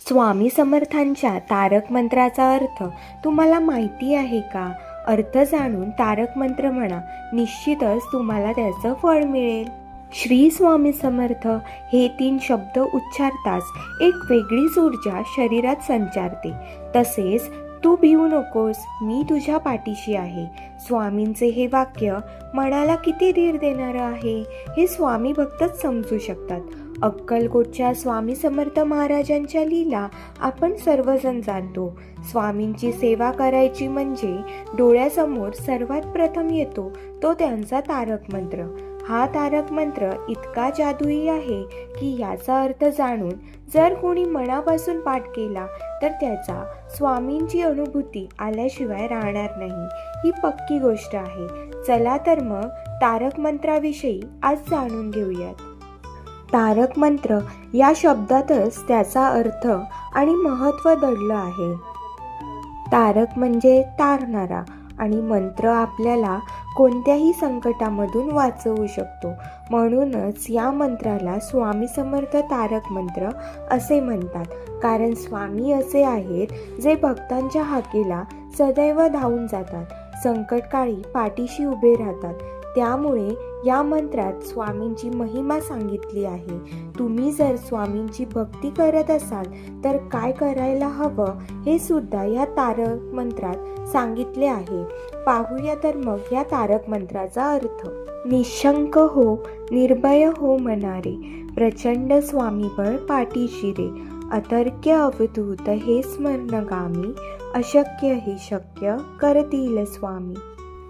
स्वामी समर्थांच्या तारक मंत्राचा अर्थ तुम्हाला माहिती आहे का? अर्थ जाणून तारक मंत्र म्हणा, निश्चितच तुम्हाला त्याचं फळ मिळेल. श्री स्वामी समर्थ हे 3 शब्द उच्चारताच एक वेगळीच ऊर्जा शरीरात संचारते. तसेच तू भिवू नकोस, मी तुझ्या पाठीशी आहे. स्वामींचे हे वाक्य मनाला किती धीर देणारं आहे हे स्वामी भक्तच समजू शकतात. अक्कलकोटच्या स्वामी समर्थ महाराजांच्या लीला आपण सर्वजण जाणतो. स्वामींची सेवा करायची म्हणजे डोळ्यासमोर सर्वात प्रथम येतो तो त्यांचा तारक मंत्र. हा तारक मंत्र इतका जादुई आहे की याचा अर्थ जाणून जर कोणी मनापासून पाठ केला तर त्याचा स्वामींची अनुभूती आल्याशिवाय राहणार नाही, ही पक्की गोष्ट आहे. चला तर मग तारक मंत्राविषयी आज जाणून घेऊयात. तारक मंत्र या शब्दातच त्याचा अर्थ आणि महत्त्व दडलं आहे. तारक म्हणजे तारणारा आणि मंत्र आपल्याला कोणत्याही संकटामधून वाचवू शकतो. म्हणूनच या मंत्राला स्वामी समर्थ तारक मंत्र असे म्हणतात. कारण स्वामी असे आहेत जे भक्तांच्या हाकेला सदैव धावून जातात, संकटकाळी पाठीशी उभे राहतात. त्यामुळे या मंत्रात स्वामींची महिमा सांगितली आहे. तुम्ही जर स्वामींची भक्ती करत असाल तर काय करायला हवं हे सुद्धा या तारक मंत्रात सांगितले आहे. पाहूया तर मग या तारक मंत्राचा अर्थ. निशंक हो, निर्भय हो मनारे, प्रचंड स्वामीबळ पाठीशी रे, अतर्क्य अवधूत हे स्मरणगामी, अशक्य हे शक्य करतील स्वामी.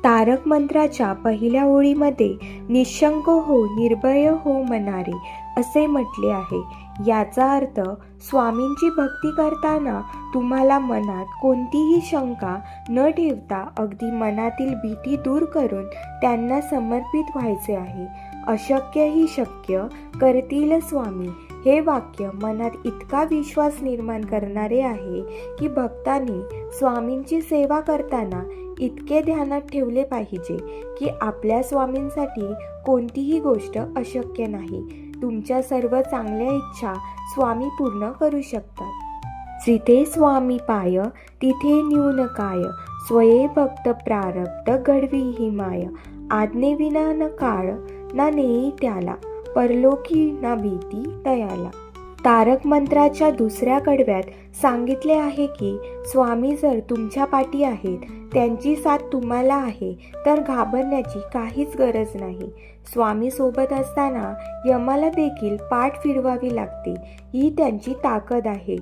तारक मंत्राच्या पहिल्या ओळीमध्ये निशंक हो, निर्भय हो मनारे असे म्हटले आहे. याचा अर्थ स्वामींची भक्ती करताना तुम्हाला मनात कोणतीही शंका न ठेवता अगदी मनातील भीती दूर करून त्यांना समर्पित व्हायचे आहे. अशक्य ही शक्य करतील स्वामी हे वाक्य मनात इतका विश्वास निर्माण करणारे आहे की भक्तांनी स्वामींची सेवा करताना इतके ध्यानात ठेवले पाहिजे की आपल्या स्वामींसाठी कोणतीही गोष्ट अशक्य नाही. तुमच्या सर्व चांगल्या इच्छा स्वामी पूर्ण करू शकतात. जिथे स्वामी पाय तिथे न्यून काय, स्वये भक्त प्रारब्ध घडवी ही माय, आज्ञेविना न काळ ना नेई त्याला, परलोकी ना भीती तयाला. तारक मंत्राच्या दुसऱ्या कडव्यात सांगितले आहे की स्वामी जर तुमच्या पाठी आहेत, त्यांची साथ तुम्हाला आहे तर घाबरण्याची काहीच गरज नाही. स्वामी सोबत असताना यमाला देखील पाठ फिरवावी लागते, ही त्यांची ताकद आहे.